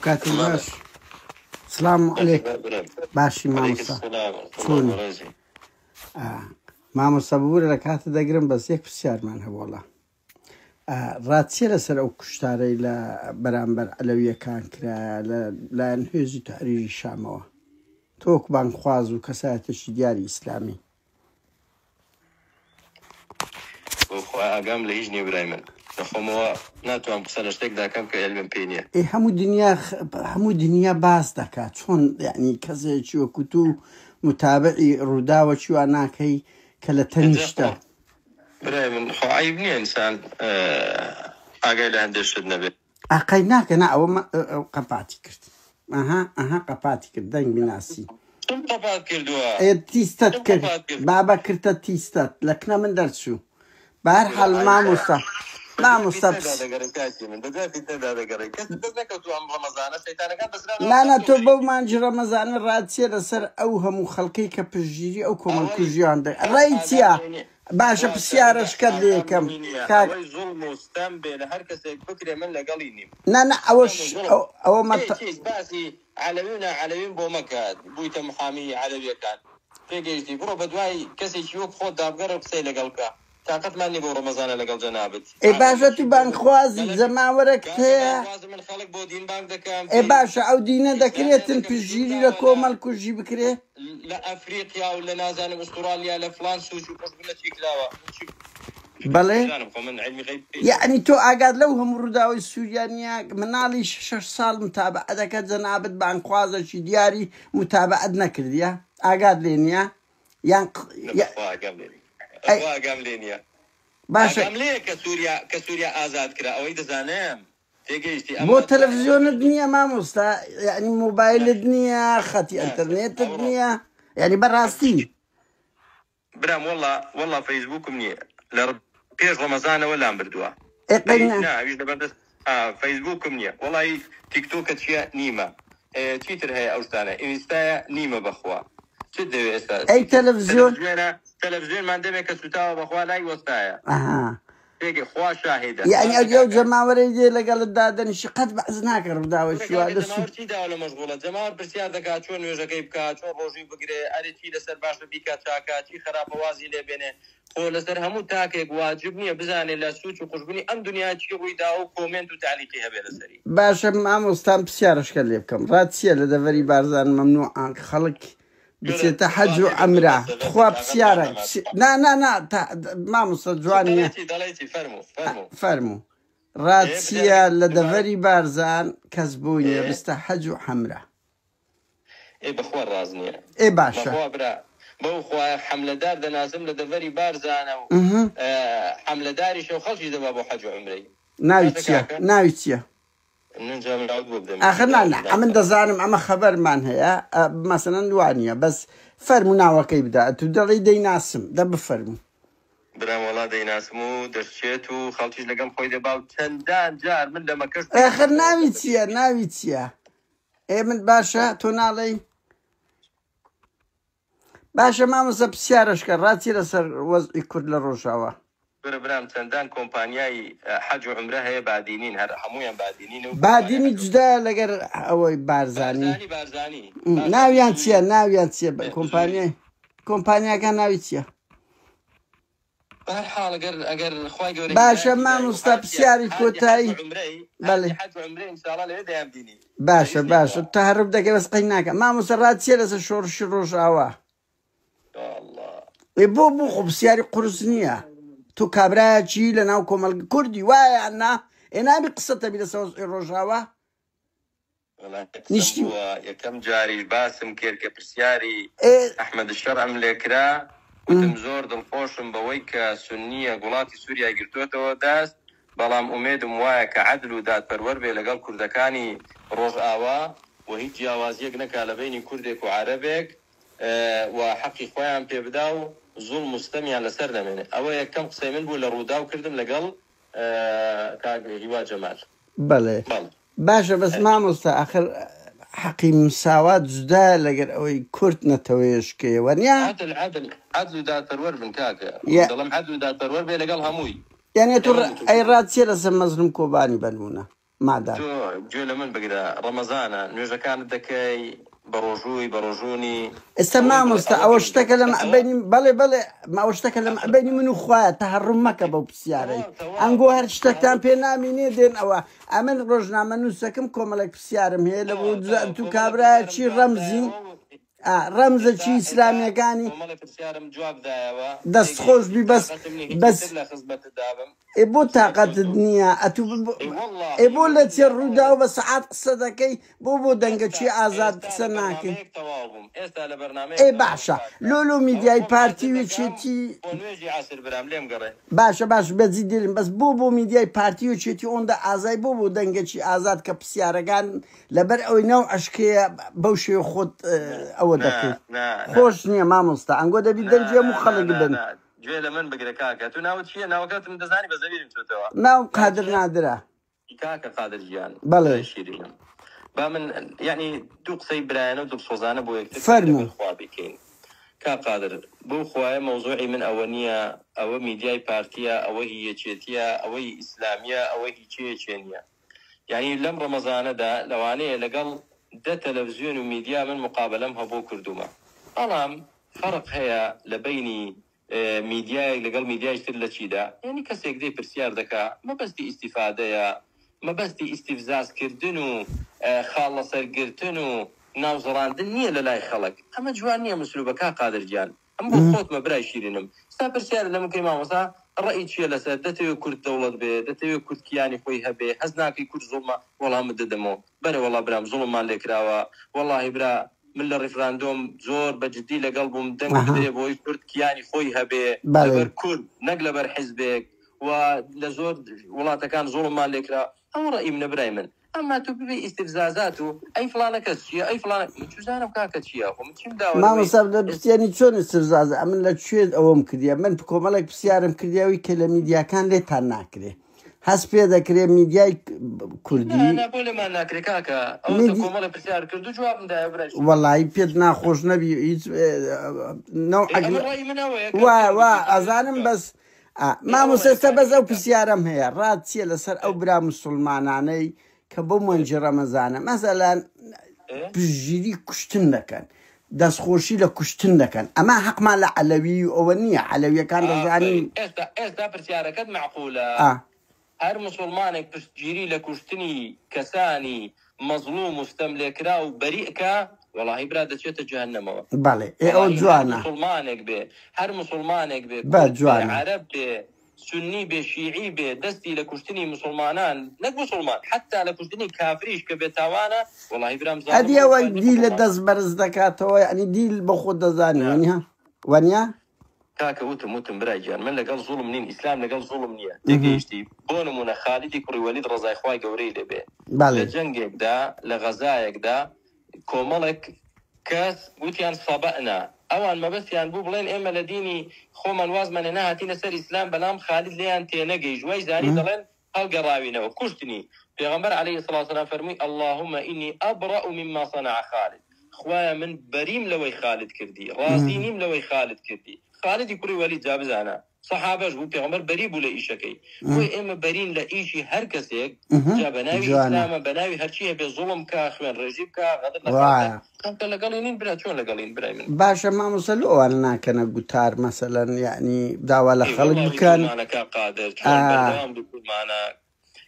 كاتب باش. السلام عليكم. باشي ماموسا چون ماموسا ببوورە لە کاتە دەگرم بەس یەک پرسیارمان هەبووڵە ڕاتچیە لەسەر ئەو کوشتارەی لە بەرامبەر ئەلەویەکان کرایە لایەن هێزی تاریژی شامەوە تۆک بانخواز و کەسایەتێکی دیاری ئیسلامی ئاگام لە هیچ نییە برای من خۆمەوە ناتوانم قسە لە شتێک داکەم کە علمم پێ نییە. هەموو دنیا باس دەکات چۆن یعنی کەسێکی وەکو تو متابعی ڕووداوەکی وا ناکەی کە لە تەنیشتە برای من خۆ عیب نییە ئینسان ئاگای لە هەندێک شت نەبێت. ئاقای ناکە نا ئەوە قەپاتی کرد ئەها قەپاتی کرد دەنگ بیناسی قەپات کردووە تیستت کرد بابە کردە تیستت لە کنە من دەرچوو بەهەرحاڵ مامۆستا نانە تۆ بەو مانجی ڕەمەزانە ڕاتچیە لەسەر ئەو هەموو خەڵکەی کە پشتگیری ئەو کۆمەڵکوژیان دەی ڕێی چییە باشە پرسیارەشکە لێ یەکەم نانە ئەوە باسی علەوین بۆ مەکات بوویتە محامی علەویەکان پێگەیشتی بڕۆ بە دوای کەسێکی وەک خۆت دابگەڕە قسەی لەگەڵکە تااقەتمانی بۆ ڕەمەزانە لەگەڵ جەنابەت ئێ باشە تو بانخوازی جەماوەرەك هەیە من خەڵک بۆ دین بانگ دەکەم ئێ باشە ئەو دینە دەکرێتن پشتگیری لە کۆمەڵکوژی بکرێ لە ئەفریقیا و لە نازانم ئوسترالیا لە فلان سوچ و قوشبنەتی کراوە بەڵێ یعنی تۆ ئاگات لەو هەموو ڕووداوی سووریانە مناڵی 6 ساڵ متابعە دەکات جەنابەت بانخوازێکی دیاری متابعەت نەکردیە ئاگات لێ نییە یان ئاگام لێ نییە باشەم لێ کە سووریا ئازاد کرا ئەوەی دەزانم تێگەیشتی بۆ تەلەڤیزیۆنت نییە مامۆستا یعنی مۆبایلت نییە خەتی ئەنتەرنێتت نییە یعنی بەڕاستی برام وەڵا فەیسبووکم نییە لە پێش ڕەمەزانەوە لام بردووە فەیسبووکم نییە وەڵی تیکتۆکە چییە نیمە چیتر هەیە ئەو شتانە ئینستایە نیمە بەخوا چ دەوێت ئێستا ئەی تەلەڤیزیۆن تەلەڤیزیۆنمان دەمێت کە سوتاوە بەخوا لای وەستایە پێگەی خوا شاهێدە یعنی ئەو جەماوەرەی دێ لەگەڵت دادەنیشی قەت بەعز ناکە ڕووداوەی وا جەماوەرچی داوە لە مەشغوڵە جەماوەر پرسیار دەکات چۆن نوێژەکەی بکات چۆن ڕۆژی بگرێ ئەرێکی لەسەر باشە بیکات چاکاتی خراپەوازی لێبێنێ خۆ لەسەر هەموو تاکێک واجب نییە بزانێت لە سوچ و خوشببوونی ئەم دنیا چی ڕوویدا و کۆمنت و تعلیقی هەبێ لەسەری باشە مامۆستان پرسیارەشکە لێ بکەم ڕاتچیە لە دەڤەری بارزان مەمنوعان خەڵک بچێتە حەج و عەمرە خوا پرسیارە مامۆستا جوانە فەرموو ڕاتچیە لە دەڤەری بارزان کەس بوویە بستە حەج و عەمرە بەخوا ڕاز نییە ئێ باشە بەو خوای حەملەدار دەناسم لە دەڤەری بارزانە و حەملەداریشە و خەڵکی دەبا بۆ حەج و عومرەی ناوی چییە ئاخر ئەمن دەزانم ئەمە خەبەرمان هەیە مەسەلەن وانە بەس فەرموو ناوەکەی بدا تو دەڵی دەیناسم دە بفەرموو برام وڵا دەیناسم و دەرچێت و خەڵکیش لەگەم خۆی دەبا و چەندان جار من لە مەکەش ئاخر ناوی چییە ئێ من باشە تۆ ناڵێی باشە مامۆستا پرسیارەشکە ڕاتی لەسەر وەزعی کورد لە ڕۆژاوە برام چەندان کۆمپانیای حەج و عومرە هەیە بادینین هەر هەموویان بادینین و بادینی جودا لەگەر ئەوەی بارزانی ناویان چییە کۆمپانیاکان ناوی چییە باشە مامۆستا پرسیاری کۆتایی باشە تا هەرب دەکە بەس قەی ناکە مامۆستا ڕاتچیە لەسەر شۆڕشی ڕۆژاوە بۆ خۆ پرسیاری قورس نییە تو کابراایەکی لە ناو کۆمەڵ کوردی وایە ئەنا ئێنابی قسەتەبی لەسەر وەزعی ڕۆژاوە یەکەم جاری باسم کرد کە پرسیاری ئەحمەد شەرعم لێکرا وتم زۆر دڵخۆشم بەوەی کە سونیە وڵاتی سووریا گرتوێتەوە دەست بەڵام ئومێدم وایە کە عەدل و دادپەروەر بێ لەگەڵ کوردەکانی ڕۆژئاوا و هیچ جیاوازیەک نەکا لە بینی کوردێک و عەرەبێک و حەقی خۆیان پێ بدا و زوڵ مستەمیان لەسەر دەمێنێت ئەوە یەکەم قسەی من بوو لە ڕووداو کردم لەگەڵ هیوا جەمال بەڵێ باشە بەس مامۆستا ئاخر حەقی مساوات جودا لەگەر ئەوەی کورد نەتەوەیشکەوە نیە عەدل و دادپەروەر بن کاکە دەڵم عەدل و دادپەروەر بێ لەگەڵ هەمووی یعنی تو ئەی ڕاتچیە لەسەر مەزلوم کۆبانی بنمونە مادام جو لمن بقرا رمضان نوجا كانت دكاي بروجوني استمع مستا او اشتكلم بيني بلي ما اشتكلم بيني من اخويا تهرمك ابو بسياري انغو هر اشتكتان بينا ميني دين او امن روجنا منو سكم كوملك بسيارم هي لو تو كابرا شي رمزي رمز شي اسلامي كاني دست خوش بي بس ابو طاقة الدنيا اتو ابو لتي الردا بس عاد قصدكي بو دنگه شي ازاد سناكي اي باشا لولو ميدياي بارتي وشتي باشا بزيدين بس بو ميدياي بارتي وشتي اوندا ازاي بو دنگه شي ازاد كبسيارغان لبر او نو اشكي بوشي خود او دكي خوش نيه ما مستا انغو دبي دنجي مخلق بن جوي لمن بقرا كاكا تو ناوت شي ناوكات مدزاني بزبير متوتوا ناو قادر نادره كاكا قادر جيان بلى بامن يعني دوق سي برانا ودوق صوزانه بو يكتب فرمو خوابي كاين كا قادر بو خوايا موضوعي من اونيه او ميدياي بارتيا او هي تشيتيا او هي اسلاميه او هي تشيتشينيا يعني لم رمضان دا لوانيه لقل ده تلفزيون وميديا من مقابله هبو كردوما طالما فرق هي لبيني ميديا لقل ميديا يشتري لشيدا يعني كسيك دي برسيار دكا ما بس دي استفاده يا ما بس دي استفزاز كردنو خالص القرتنو ناوزران دنيا لا خلق اما جوانيه مسلوبك قادر جان اما بخوت ما براي شيرينم سافر سيار لما كيما وصا الرأي شيء لسدته كرد دولة به دته كرد كياني خويها به حزناكي كرد ظلمة والله مددمو برا والله برام ظلم ما لك راوا والله برا من الريفراندوم زور بجدي لقلبهم دم كده بوي كرد كياني خويها به لبر كرد نقل بر حزبك ولزور والله تكان ظلم ما لك را او رأي من برايمن اما تبي استفزازاته اي فلانه كشيء اي فلانه متجانه كاكشيا ومتشم داوي ما مصاب بسياني شلون استفزاز من لا شيء اوم كديا من بكملك بسيارم كدياوي كلاميديا كان لي تناكري حسب ذكر ميديا كردي انا بقول ما ناكري كاكا او بكملك بسيار كردو جواب دا برش والله بيدنا خوش نبي نوع وا اذانم بس ما مستبز او بسيارم هي راتي لسر او برا مسلماناني كبو منج رمضان مثلا بجري كشتن لكن داس خوشي لكشتن لكن اما حق ما علوي او نيه علوي كان رجعني استا برسياركت معقوله هر مسلمانك بجري لكشتني كساني مظلوم مستملك راو بريئك والله برادة شتا جهنم بله او جوانا هر مسلمانك جوانا عرب سني بشيعي بدستي لكشتني مسلمانان نك مسلمان حتى لكشتني كافريش كبتاوانا والله برام ظالم ادي وي دي لدز برز زكاته يعني دي بخود زاني ونيا ونيا كاكا وتم براجان من لقال ظلم نين اسلام لقال ظلم نيه دقيشتي بونمنا خالدي كري وليد رزاي خواي قوري لبي لجنگك دا لغزايك دا كوملك كاس وتيان صبأنا اوان ما بس يعني بو بلين اما لديني خومن وازمن انها تينا سر اسلام بلام خالد ليان تينقي جوي زاني دلن القراوينا وكشتني پیغمبر عليه الصلاة والسلام فرمي اللهم اني ابرأ مما صنع خالد خوايا من بريم لوي خالد كردي راسينيم لوي خالد كردي خالد يكري ولي جابزانا صحابه جو پیغمبر بری بوله ایشکی و اما برین لایشی هر کسی جابناوی اسلام بناوی هر چیه به ظلم کا خوان رژیم کا غدر نفرت انت لقالين برا شلون لقالين برا من باشا ما مسلو انا كان قتار مثلا يعني داوله خلق كان انا كقادر برنامج بكل معنا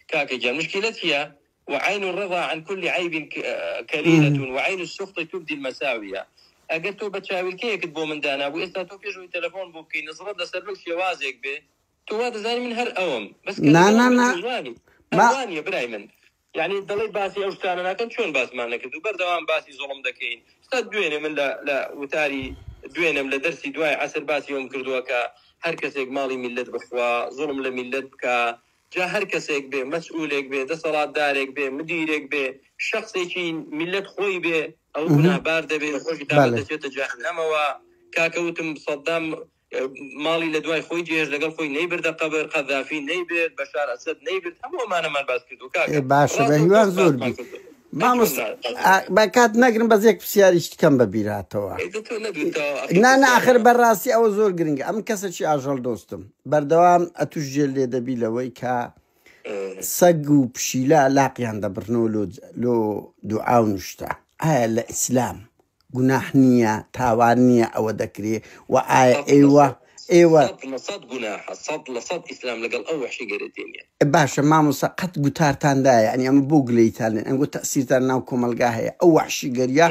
كاك جا مشكلتها وعين الرضا عن كل عيب كليلة وعين السخط تبدي المساوية اگه بتشاوي كي كتبو من دانا ابو استا تو بيجو تليفون بوكي نصرد لسربك شوازك به تو هذا زاني من هر اوم بس نا ما برايمن يعني دلي باسي اوشتانا انا كنت شلون باس معنا كدو بردوام باسي ظلم دكين استاد دوينه من لا وتاري دوينه من درسي دواي عسر باسي يوم كردوكا هر كسيك مالي ملت بخوا ظلم لملت كا جا هر كسيك به مسؤولك به ده صلاة دارك به مديرك به شخصي شي ملت خوي به او گناه بارده به خوش دابته چه جهنم و کاکوتم صدام مالی لدوای خوی جهش لگل خوی نیبرد قبر قذافی نیبرد بشار اسد نیبرد همو ما نمان باز کردو کاکا باشه به هیوان زور بی ما بکات نگرم باز یک بسیار اشتکم ببیراتوا نه آخر براسی او زور گرینگ ام کسی چی آجال دوستم بردوام اتوش جلده دبیله وی که سەگ و پشیلە لاقیان دەبڕنەوە لۆ دوعا و نوشتە ئایا لە ئیسلام گوناح نییە تاوان نییە ئەوە دەکرێ و ئایا ئێوە سەد گوناحە لە سەد ئیسلام لەگەڵ ئەو وەحشی گەرێتی نییە. باشە مامۆستا قەت گوتارتاندایە ئەنی ئەمە بۆ گلەیتانێن ئەنگۆ تەسیرتان ناو کۆمەلگا هەیە ئەو وەحشی گەریە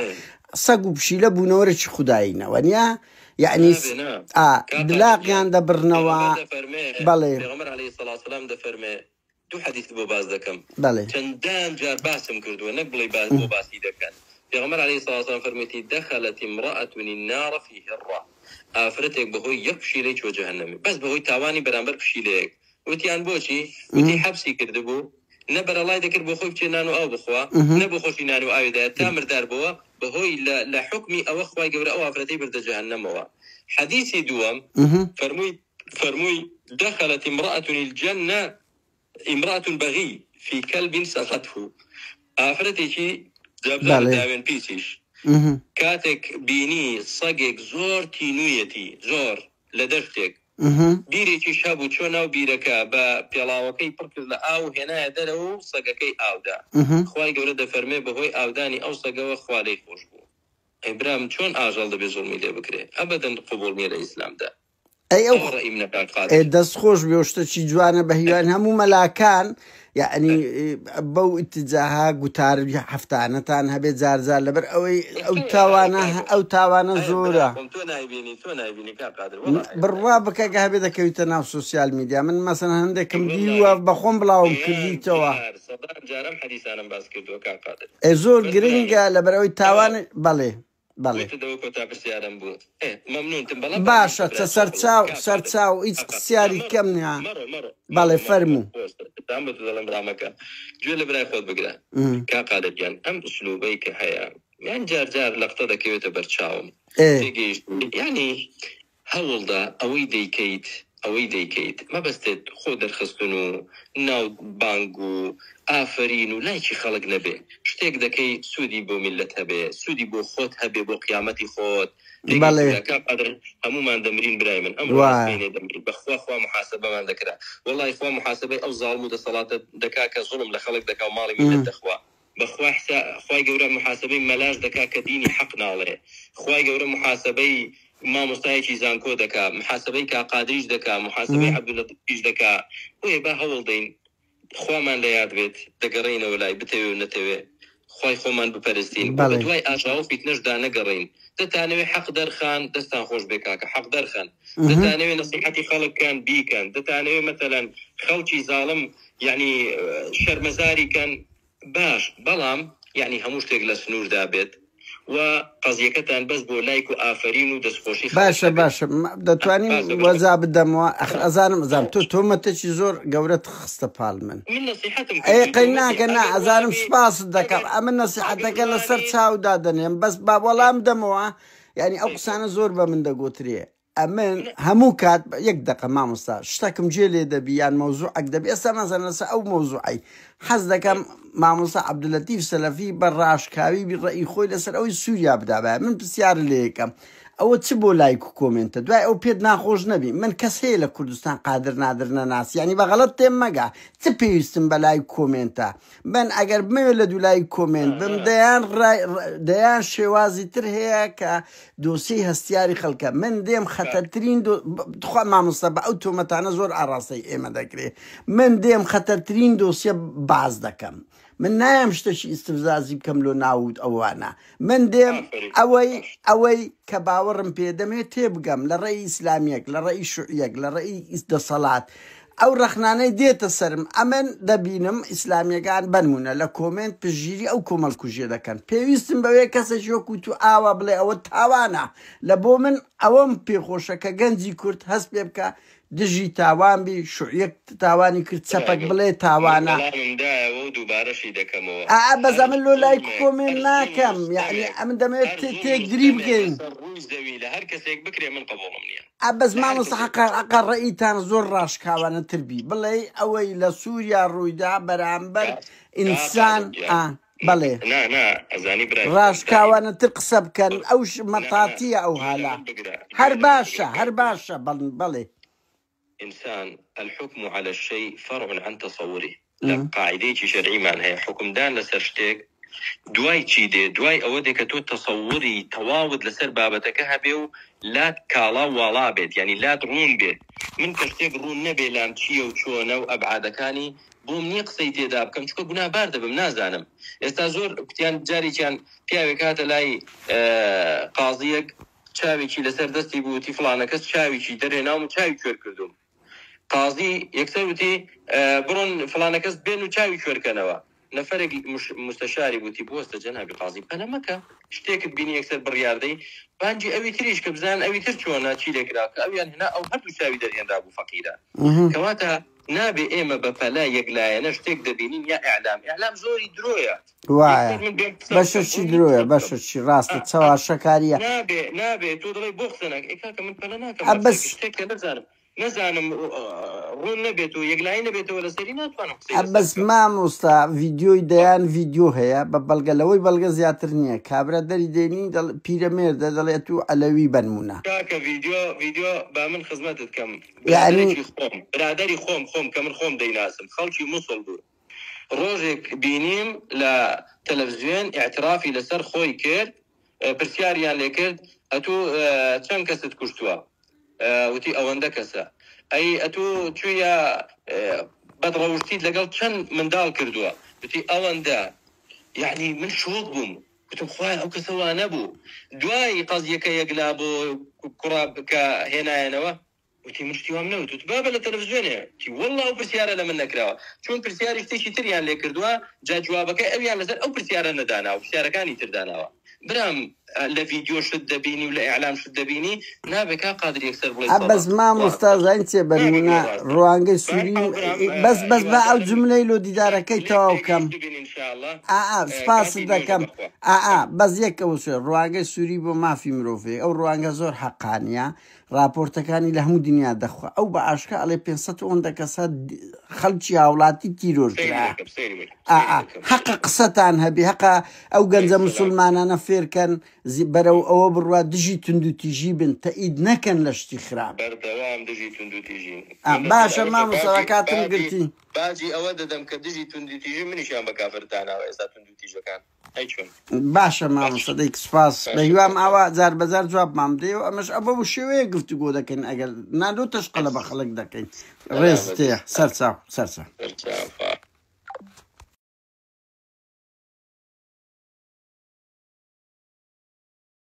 سەگ و پشیلە بوونەوەرەی خودایینەوە نیە یعنی دلاقیان دەبڕنەوە. بەڵێ پێغەمبەر عەلەیهی سەڵات و سەلام دەفەرمێ دوو حەدیث بۆ باز دەکەم چەندان جار باسم کردووە نەک بڵێ بۆ باسی دەکەن. پێغەمبەر عەلەیهی سەڵات و سەلام فەرمێتی دەخەلەت امرأة النار في هرة ئافرەتێک بەهۆی یەک پشیلەی چۆ جەهەنەمی بەس بەهۆی تاوانی بەرامبەر پشیلەیەک. وتیان بۆچی؟ وتی حەبسی کردبوو نە بەرەڵای دەکرد بۆ خۆی بچێ نان و ئاو بخوا نە بۆ خۆشی نان و ئاویدایە تا مردار بووە بەهۆی لە حکمی ئەوە خوای گەورە ئەو ئافرەتەی بردە جەهەنەمەوە. حەدیثی دووەم فەرمووی دخلت امرأة الجنة امرأة بغي في كلب سقته ئافرەتێکی داوێن پیسیش کاتێک بینی سەگێک زۆر تینوویەتی زۆر لە دەشتێک بیرێکی شەبوو چۆ ناو بیرەکە بە پێڵاوەکەی پڕ کرد لە ئاو هێنایە دەرەوە و سەگەکەی ئاودا خوای گەورە دەفەرمێ بەهۆی ئاودانی ئەو سەگەوە خوا لێی خۆش بوو. ئیبرام چۆن ئاژەڵ دەبێ زوڵمی لێ بکرێ؟ ئەبەدەن قبوڵ نییە لە ئیسلامدا. دەست خۆش بێ شتێکی جوانە بە هیوان هەموو مەلاکان یعنی بەو ئیتجاها گوتار هەفتانەتان هەبێت جارجار لەبەر ئەوەی ئەو تاوانە زۆرە بڕوا بکە کە هەبێت دەکەویتە ناو سوسیال میدیا. من مەسەن هەندێکم دیوە بەخۆم بڵاوم کردیتەوە زۆر گرنگە لەبەر ئەوەی تاوان بەڵێ باشە چە سەرچاو هیچ قسیاری کەم نیە. بەڵێ فەرموو گوێ لە برای خۆت بگرە کاقادەگیان ئەم ئوسلوبەی کە هەیە یان جار لەقتە دەکەوێتە بەرچاوم ینی هەوڵدا ئەوەی دەیکەیت مەبەستێت خۆ دەرخستن و ناو بانگ و ئافرین و لایکی خەڵک نەبێ شتێک دەکەی سوودی بۆ میلەت هەبێ سوودی بۆ خۆت هەبێ بۆ قیامەتی خۆت. هەمومان دەمرین برای من ئەمڕ بەخوا محاسبەمان دەکرا وەڵی خوا محاسبەی ئەو زاڵم و دەسەڵاتە دەکا کە زوڵم لە خەڵک دەکا و ماڵی میلەت دەخوا. بەخوا خوای گەورە محاسبەی مەلاش دەکا کە دینی حەق ناڵێ. خوای گەورە محاسبەی مامۆستایەکی زانکۆ دەکا محاسبەی کاقادریش دەکا محاسبەی عەبدولەتیفیش دەکا. وێ با هەوڵ دەین خوامان لە یاد بێت دەگەڕێینەوە لای بتەوێ و نەتەوێ خوای خۆمان بپەرستین بە دوای ئاژاو فیتنەشدا نەگەڕین. دەتانەوێ حەق دەرخان دەستان خۆش بێ کاکە حەق دەرخەن دەتانەوێ نەسیحەتی خەڵککان بیکەن دەتانەوێ مەتەلەن خەڵکی زاڵم یعنی شەرمەزاریکەن باش بەڵام یعنی هەموو شتێک لە سنووردا بێت و قەزیەکەتان بەس بۆ لایک و ئافرین و دەستخۆشی. باشە دەتوانین وەزا بدەمەوە ئەزانم تۆمەتێکی زۆر گەورەت خستە پاڵ من قەی ناکە نا ئەزانم سپاست دەکەم ئەمە نەسیحەتەکە لەسەر چاودا دەنێم بەس با وەڵام دەمەوە یعنی ئەو قسانە زۆر بە من دەگوترێ. ئەمن هەموو کات یەک دقە مامۆستا شتێکم جێ لێ دەبی یان مەوزوعەک دەبی ئێستا مەزەن لەسەر ئەو مەوزوعی حەز دەکەم مامۆستا عەبدولەتیف سەلەفی بە ڕاشکاوی ڕێی خۆی لەسەر ئەوەی سووریا بدابێ. من پرسیار لێ یەکەم ئەوە چ بۆ لایک و کۆمنتە دوای ئەو پێت ناخۆش نەبی من کەس هەیە لە کوردستان قادر نادر نەناسی ینی بە غەڵەت تێم مەگە چ پێویستم بە لایک کۆمنتە. من ئەگەر بمەوێت لە دوو لایک کۆمنت بم دەیان شێوازی تر هەیە کە دۆسی هەستیاری خەڵکە من دێم خەتەرترین خوا مامۆستا بە ئەو تۆمەتانە زۆر ئاڕاستەی ئێمە دەکرێت من دێم خەتەرترین دۆسیە باز دەکەم. من نایم شتێکی ئیستفزازی بکەم لۆ ناود ئەوانە من دێم ئەوەی کە باوەڕم پێ دەمێت تێبگەم لە ڕێی ئیسلامیەک لە ڕێی شوعیەک لە ڕێی دەسەڵات ئەو ڕەخنانەی دێتە سرم ئەمن دەبینم ئیسلامیەکان بنمونە لە کۆمنت پژگیری ئەو کۆمەڵکوژێ دەکەن پێویستم بەوەیە کەسێکی وەکو تو ئاوا بڵێ ئەوە تاوانە لە بۆ من ئەوەم پێخۆشە کە گەنجی کورد هەست پێ بکە دژی تاوان بی شوعیەک تاوانی کرد چەپەک بڵێ تاوانە بەزە من لۆ لایک کۆمنت ناکەم یعنی ئەمن دەمەوێت تێکدری بگەین بەس مامۆستا حەقا ڕێیتان زۆر ڕاشکاوانە تربی بڵێ ئەوەی لە سووریا ڕوویدا بەرامبەر ئینسان بەڵێ ڕاشکاوانە تر قسە بکەن ئەو مەتاتیە ئەو هالا هەر باشە بەڵێ ئینسان الحكم على الشيء فرع عن تصوره. لا قاعدة شرعي معناها حكم دان لسر شتيك دوای چی دێ دوای ئەوە دێ کە تۆ تەسەووری تەواوت لەسەر بابەتەکە هەبێ و لات کاڵا واڵا بێت یعنی لات ڕوون بێت من کە شتێک ڕوون نەبێ لام چییە و چۆنە و ئەبعادەکانی بۆم نییە قسەی تێدا بکەم چکە گونابار دەبم نازانم ئێستا زۆر کوتیان جارێکیان پیاوێک هاتە لای قازیەک چاوێکی لەسەر دەستی بووتی فڵانە کەس چاوێکی دەرهێناوم و چاوی کوێر کردوم قازی یەکسەر وتی بڕۆن فڵانە کەس بێن و چاوی کوێرکەنەوە نفرق مستشاري بوتي بوسط جناب قاضي انا مكا اشتيك بيني اكثر بالرياضي بانجي ابي تريش كبزان ابي ترشونا تشي لك راك ابي هنا او هدو ساوي درين رابو فقيره كواتا نابي ايما بفلا يقلا انا اشتيك دبيني يا اعلام زوري درويا واعي باش شي درويا باش شي راس تسوى شكاريه نابي تو ضري بوخسنك اكاك من فلاناك بس اشتيك نزانم رون نبيتو يقلاي نبيتو ولا سرينا توانم بس ما مستا فيديو ديان فيديو هيا ببلغ لوي بلغ زياتر نيه كابرا دري ديني دل بيراميد دليتو علوي بنمونا كاكا فيديو بامن خدمتك كم يعني برادري خوم كمن خوم ديناسم خلشي موصل دور روجك بينيم لا تلفزيون اعترافي لسر خوي كير برسياريان لكرد اتو چند كست كشتوا وتي ئەوەندە کەسە ئەی ئەتو توێە بەدڕەوشتیت لەگەڵ چەند منداڵ کردووە وتی ئەوەندە یعنی من شۆک بووم وتم خوای ئەو کەسەوە نەبوو دوای قەزیەکە یەکلا بۆ کوڕا کە هێنایەنەوە وتی من شتیوام نەوت وت بابە لە تەلەڤیزیۆنێ تی وەڵڵا ئەو پرسیارە لە من نەکراوە چۆن پرسیاری شتێکی تریان لێ کردووە جا جوابەکە ئەویان لەسەر ئەو پرسیارە نەداناوە پرسیارەکانی ترداناوە برام لفيديو شد بيني ولا اعلام شد بيني نابك قادر يكسر بلا بس ما مستاذ انت بنونا روانغ سوري بس ما او جمله لو ديدار كي توكم ان شاء الله سباس دكم بس يك وش روانغ سوري ما في مروفي او روانغ زور حقانيه راپۆرتەکانی لە هەموو دنیا دەخوا ئەو بە ئاشکا ئەڵێ 500 کەسە خەڵکی هاوڵاتی تیرۆژرا حەقە قسەتان هەبێ حەقە ئەو گەنجە موسڵمانانە فێرکەن بەرەو ئەوە بڕوا دژی تونند و تیژی بن تەئید نەکەن لە شتی خراپ باشە مامۆستاکاتم گرتی باجی ئەوە دەدەم کە دژی تونند و تیژی منیشیان بە کافرتانەوە ئێستا تونند و تیژەکان باشە مامۆستادەی سپاس بە هیوام ئاوا جار بەجار جوابمان بدەیەوە ئەمەش ئەوە بۆ شێوەیە گفتوگۆ دەکەین ئەگەر نادۆ تەشقەلە بە خەڵک دەکەین ڕێز تێ سەرچاو